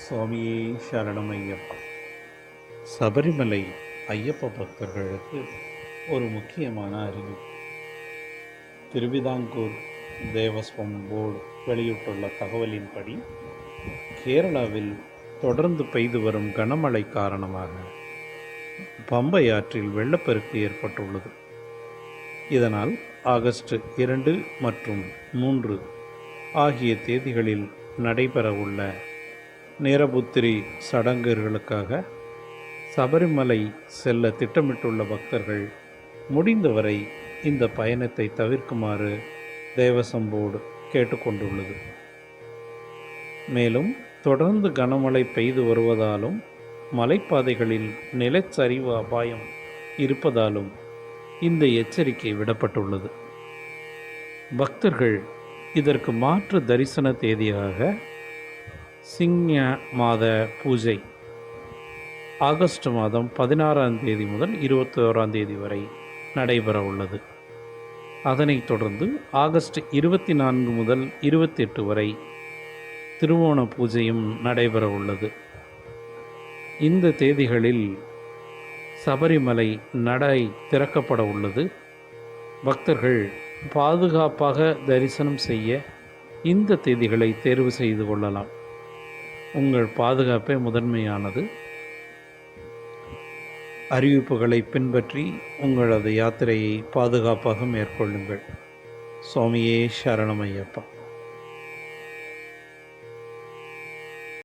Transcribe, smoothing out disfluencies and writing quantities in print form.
சுவாமியே சரணம் ஐயப்பா. சபரிமலை ஐயப்ப பக்தர்களுக்கு ஒரு முக்கியமான அறிவிப்பு. திருவிதாங்கூர் தேவஸ்வம் போர்டு வெளியிட்டுள்ள தகவலின்படி, கேரளாவில் தொடர்ந்து பெய்து வரும் கனமழை காரணமாக பம்பை ஆற்றில் வெள்ளப்பெருக்கு ஏற்பட்டுள்ளது. இதனால் ஆகஸ்ட் 2 மற்றும் 3 ஆகிய தேதிகளில் நடைபெறவுள்ள நேரபுத்திரி சடங்குகளுக்காக சபரிமலை செல்ல திட்டமிட்டுள்ள பக்தர்கள் முடிந்தவரை இந்த பயணத்தை தவிர்க்குமாறு தேவசம் போர்டு கேட்டுக்கொண்டுள்ளது. மேலும் தொடர்ந்து கனமழை பெய்து வருவதாலும் மலைப்பாதைகளில் நிலச்சரிவு அபாயம் இருப்பதாலும் இந்த எச்சரிக்கை விடப்பட்டுள்ளது. பக்தர்கள் இதற்கு மாற்று தரிசன தேதியாக சிங்க மாத பூஜை ஆகஸ்ட் மாதம் 16ஆம் தேதி முதல் 21ஆம் தேதி வரை நடைபெற உள்ளது. அதனைத் தொடர்ந்து ஆகஸ்ட் 24 முதல் 28 வரை திருவோண பூஜையும் நடைபெற உள்ளது. இந்த தேதிகளில் சபரிமலை நடை திறக்கப்பட உள்ளது. பக்தர்கள் பாதுகாப்பாக தரிசனம் செய்ய இந்த தேதிகளை தேர்வு செய்து கொள்ளலாம். உங்கள் பாதுகாப்பே முதன்மையானது. அறிவிப்புகளை பின்பற்றி உங்களது யாத்திரையை பாதுகாப்பாக மேற்கொள்ளுங்கள். சுவாமியே சரணம் ஐயப்பா.